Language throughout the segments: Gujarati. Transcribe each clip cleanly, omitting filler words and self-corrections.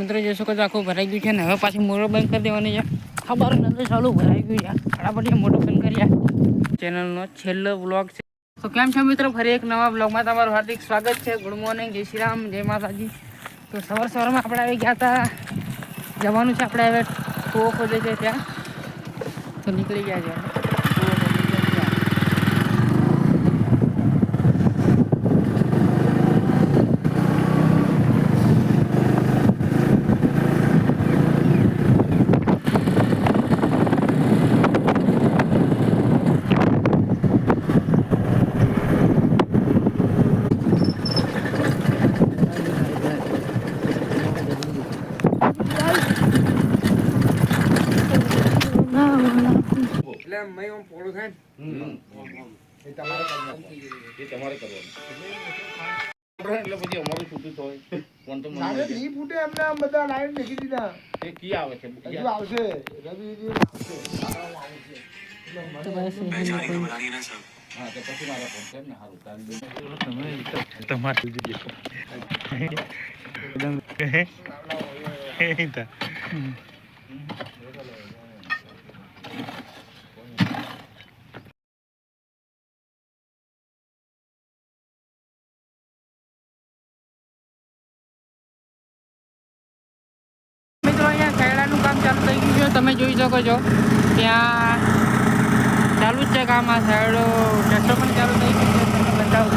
મિત્રો જોઈ શકો છો આખું ભરાઈ ગયું છે ને હવે પાછી મોટર બંધ કરી દેવાની છે. ખબર નથી ચાલુ ભરાઈ ગયું છે. ફટાફટ મોટર બંધ કર્યા. ચેનલનો છેલ્લો વ્લોગ છે. તો કેમ છો મિત્રો, ફરી એક નવા વ્લોગમાં તમારું હાર્દિક સ્વાગત છે. ગુડ મોર્નિંગ, જય શ્રી રામ, જય માતાજી. તો સવારમાં આપણે આવી ગયા હતા, જવાનું છે આપણે હવે કૂવો ખોદે છે ત્યાં, તો નીકળી ગયા છે. પોળું થાય એ તમારે કરવાનું, એટલે પછી અમારું છૂટું થાય પણ તો મને ઈ ફૂટે એમને આમ બધા લાઈન દેખી દીધા. એ કી આવે છે? હજુ આવશે, રવિજી આવશે. તો બસ હા, તો પછી મારા ફોન છે ને હારું ચાલી તમે તમારે અહીંયા ખેડાનું કામ ચાલુ થઈ ગયું છે. તમે જોઈ શકો છો ત્યાં ચાલુ જ છે કામ. આ સાઈડો ટ્રેક્ટર પણ ચાલુ થઈ ગયું છે. તમને બતાવું.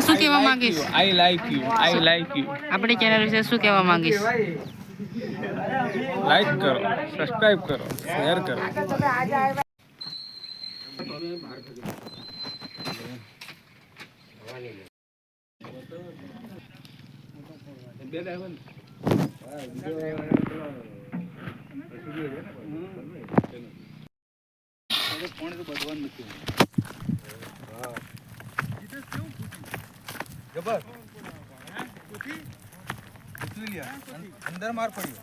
શું કહેવા માંગીશ? I like you. આપણી ચેનલ વિશે શું કહેવા માંગીશ? લાઈક કરો, સબસ્ક્રાઇબ કરો, શેર કરો. જબર અંદર માર પડ્યો.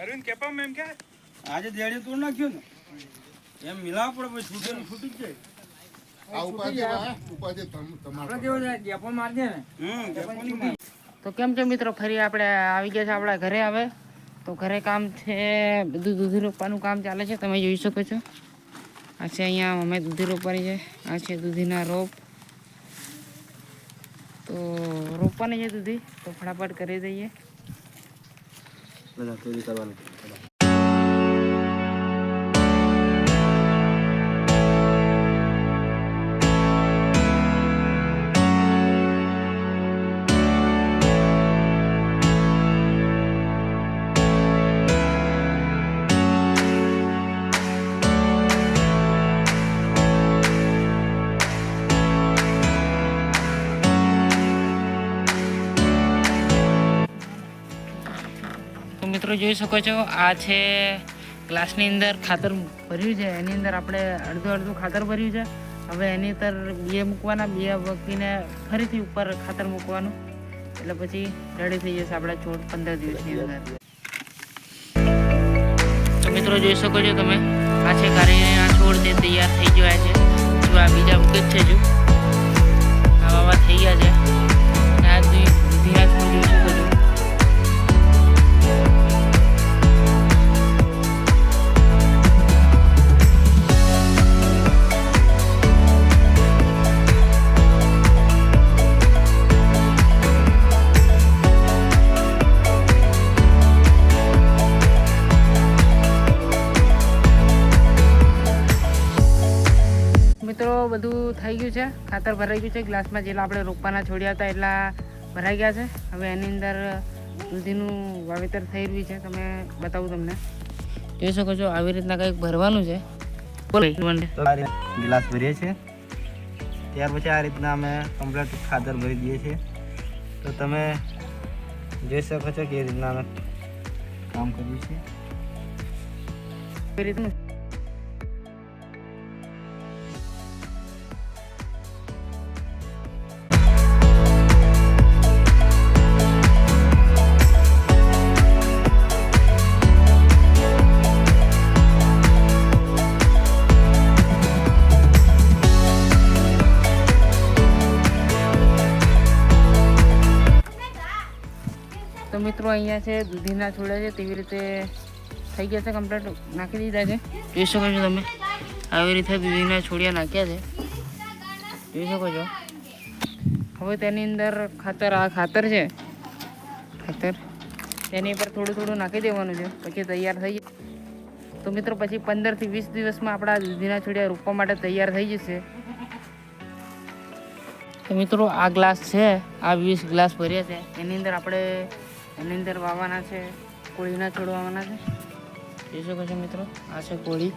અરવિંદ કેપા મેમ કે આજે દેડે તોડ નાખ્યો ને એમ મિલાવ પડે પછી છૂટે છૂટી જ જાય. તો કેમ છે મિત્રો, ફરી આપણે આવી ગયા છે આપણા ઘરે. આવે તો ઘરે કામ છે, બધું દૂધી રોપવાનું કામ ચાલે છે, તમે જોઈ શકો છો. આ છે અહીંયા અમે દૂધી રોપવાની છે. આ છે દૂધીના રોપ. તો રોપવાની છે દૂધી, તો ફટાફટ કરી દઈએ. તો મિત્રો જોઈ શકો છો, આ છે ગ્લાસની અંદર ખાતર ભર્યું છે. એની અંદર આપણે અડધું ખાતર ભર્યું છે. હવે એની અંદર બિયા મૂકવાના, બિયા મૂકીને ફરીથી ઉપર ખાતર મૂકવાનું, એટલે પછી રેડી થઈ જશે આપણા છોડ 15 દિવસની અંદર. તો મિત્રો જોઈ શકો છો તમે, આ છે કારેલીના છોડ જે તૈયાર થઈ ગયા છે. જો આ બીજા મૂકે જ છે, જો આ વાવા થઈ ગયા છે. આ ધીરા છોડ જોઈ શકો છો. મિત્રો બધું થઈ ગયું છે, ખાતર ભરાઈ ગયું છે. ગ્લાસમાં જેટલા આપણે રોપવાના છોડ્યા હતા એટલા ભરાઈ ગયા છે. હવે એની અંદર દૂધીનું વાવેતર થઈ રહ્યું છે, તમે બતાવું તમને. જોઈ શકો છો, આવી રીતના કંઈક ભરવાનું છે. ગ્લાસ ભરીએ છીએ, ત્યાર પછી આ રીતના અમે કમ્પ્લીટ ખાતર ભરી દઈએ છીએ. તો તમે જોઈ શકો છો કે એ રીતના અમે કામ કરીએ છીએ. આવી રીતનું તો મિત્રો અહીંયા છે દૂધીના છોડ્યા છે, તેવી રીતે થઈ ગયા છે, કમ્પ્લીટ નાખી દીધા છે. જોઈ શકો છો તમે, આવી રીતે દૂધીના છોડિયા નાખ્યા છે, જોઈ શકો છો. હવે તેની અંદર ખાતર, આ ખાતર છે, ખાતર તેની પર થોડું નાખી દેવાનું છે, પછી તૈયાર થઈ જાય. તો મિત્રો પછી 15 થી 20 દિવસમાં આપણા દૂધીના છોડિયા રોપવા માટે તૈયાર થઈ જશે. તો મિત્રો આ ગ્લાસ છે, આ 20 ગ્લાસ ભર્યા છે. એની અંદર આપણે એની અંદર વાવવાના છે, કોળીના છોડ વાવવાના છે. જોઈ શકો છો મિત્રો, આ છે કોળી.